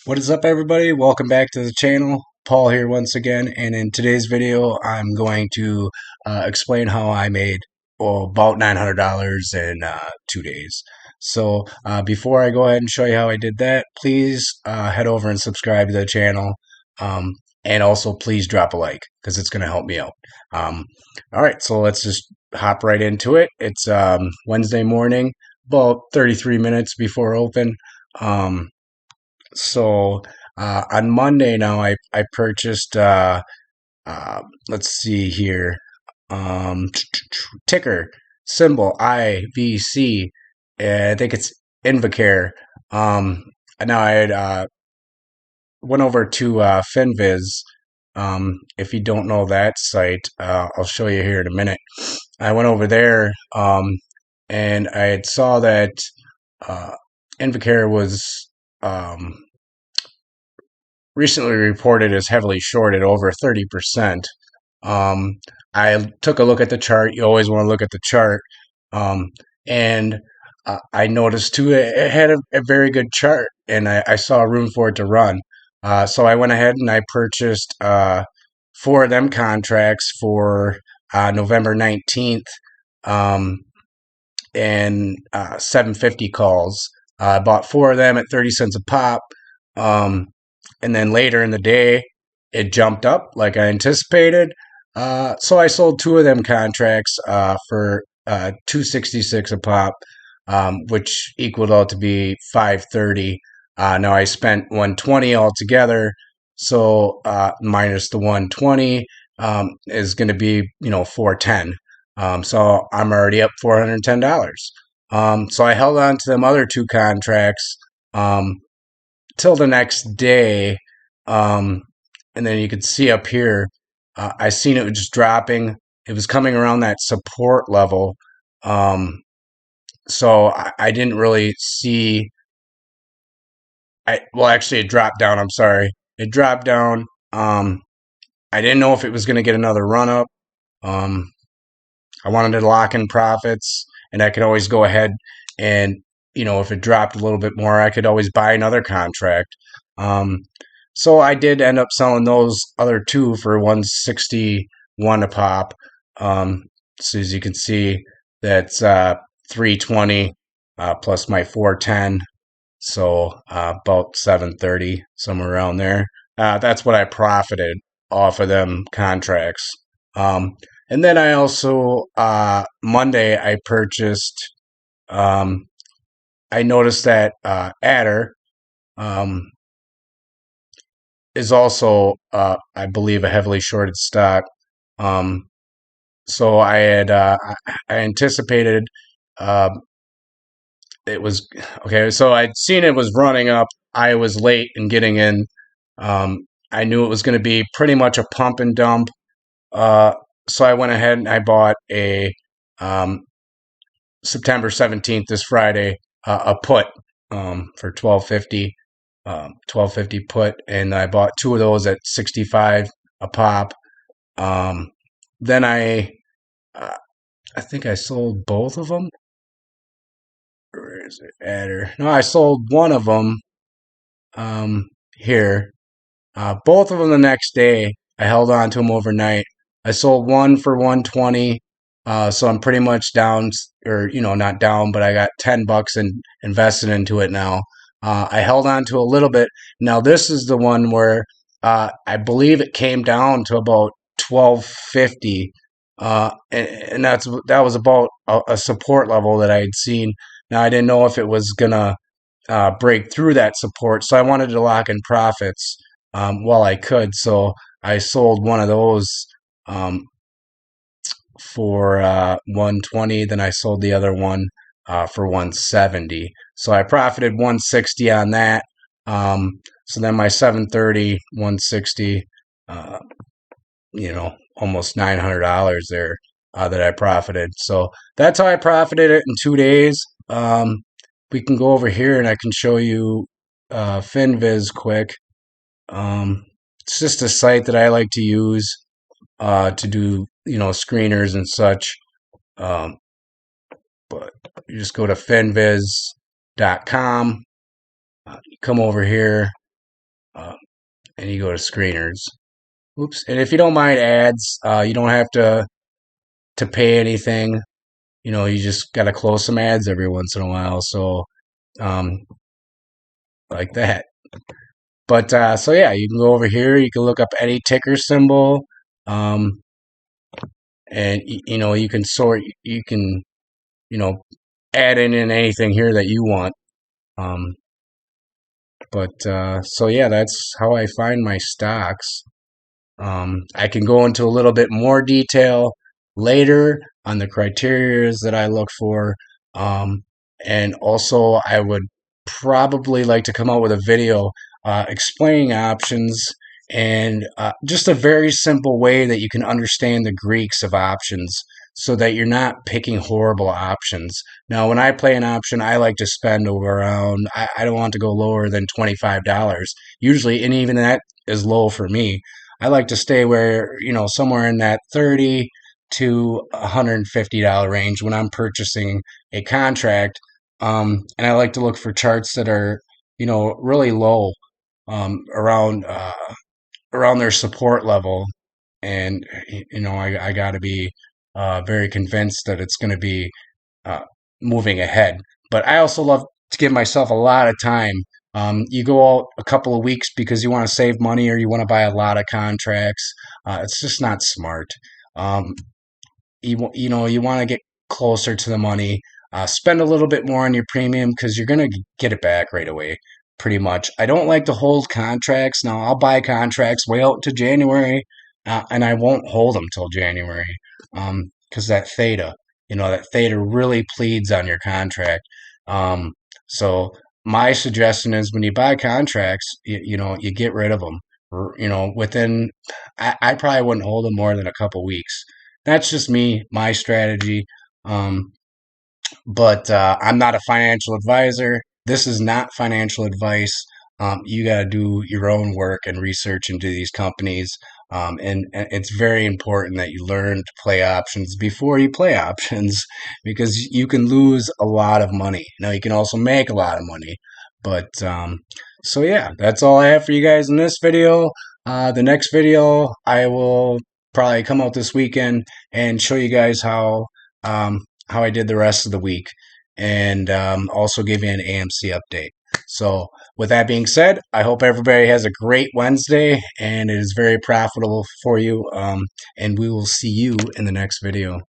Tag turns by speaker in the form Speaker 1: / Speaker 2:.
Speaker 1: What is up, everybody? Welcome back to the channel. Paul here once again, and in today's video I'm going to explain how I made about $900 in 2 days. So before I go ahead and show you how I did that, please head over and subscribe to the channel, um, and also please drop a like because it's going to help me out. um, all right, so let's just hop right into it. It's Wednesday morning, about 33 minutes before open. um, on Monday now, I purchased let's see here, um, ticker symbol IVC. I think it's Invacare. Um, Now I had went over to Finviz. If you don't know that site, I'll show you here in a minute. I went over there, and I had saw that uh, Invacare was um, recently reported as heavily shorted, over 30%. Um, I took a look at the chart. You always want to look at the chart. Um, and I noticed too, it had a very good chart, and I saw room for it to run. So I went ahead and I purchased four of them contracts for November 19th, um, and 750 calls. I bought four of them at 30 cents a pop. Um, and then later in the day, it jumped up like I anticipated. So I sold two of them contracts for 266 a pop, which equaled out to be 530. Now I spent 120 altogether, so minus the 120 is going to be 410. So I'm already up $410. So I held on to them other two contracts um, till the next day. Um, and then you could see up here, I seen it was just dropping. It was coming around that support level. So I didn't really see. Well, actually, it dropped down. I'm sorry. It dropped down. I didn't know if it was going to get another run up. Um, I wanted to lock in profits, and I could always go ahead and, if it dropped a little bit more, I could always buy another contract. Um, so I did end up selling those other two for 161 a pop. So as you can see, that's 320 plus my 410, so about 730, somewhere around there. That's what I profited off of them contracts. Um, and then I also Monday I purchased. Um, I noticed that Adder um, is also, I believe, a heavily shorted stock. Um, so I anticipated uh, it was okay. So I'd seen it was running up. I was late in getting in. Um, I knew it was going to be pretty much a pump and dump. Uh, so I went ahead and I bought a um, September 17th, this Friday, a put for 1250, 1250 put, and I bought two of those at 65 a pop. Um, then uh, I think I sold both of them. Where is it? Adder. No, I sold one of them here. Both of them the next day. I held on to them overnight. I sold one for 120. So I'm pretty much down, or not down, but I got $10 and invested into it now. I held on to a little bit. Now this is the one where I believe it came down to about 1250, and that was about a support level that I had seen. Now I didn't know if it was gonna break through that support, so I wanted to lock in profits while I could. So I sold one of those um, for 120. Then I sold the other one for 170. So I profited 160 on that. So then my 730, 160, uh, almost $900 there that I profited. So that's how I profited it in 2 days. We can go over here and I can show you Finviz quick. It's just a site that I like to use to do, screeners and such. Um, but you just go to finviz.com, you come over here, and you go to screeners. Oops. And if you don't mind ads, you don't have to pay anything. You just got to close some ads every once in a while. So, um, like that. But so yeah, you can go over here. You can look up any ticker symbol, um, and you can sort. You can you know add in anything here that you want. Um, but so yeah, that's how I find my stocks. I can go into a little bit more detail later on the criterias that I look for. Um, and also, I would probably like to come out with a video explaining options and just a very simple way that you can understand the Greeks of options so that you're not picking horrible options. Now, when I play an option, I like to spend over around, I don't want to go lower than $25 usually, and even that is low for me. I like to stay somewhere in that 30 to $150 range when I'm purchasing a contract. And I like to look for charts that are, really low, around around their support level. And, I got to be very convinced that it's going to be uh, moving ahead. But I also love to give myself a lot of time. You go out a couple of weeks because you want to save money or you want to buy a lot of contracts. It's just not smart. Um, you want to get closer to the money. Spend a little bit more on your premium because you're going to get it back right away. Pretty much. I don't like to hold contracts. Now I'll buy contracts way out to January, and I won't hold them till January, because that theta really pleads on your contract. Um, so my suggestion is when you buy contracts, you get rid of them. Within, I probably wouldn't hold them more than a couple weeks. That's just me, my strategy. Um, but I'm not a financial advisor. This is not financial advice. You got to do your own work and research into these companies. And it's very important that you learn to play options before you play options because you can lose a lot of money. Now, you can also make a lot of money. But so, yeah, that's all I have for you guys in this video. The next video, I will probably come out this weekend and show you guys how I did the rest of the week, and also give you an AMC update. So, with that being said, I hope everybody has a great Wednesday and it is very profitable for you. And we will see you in the next video.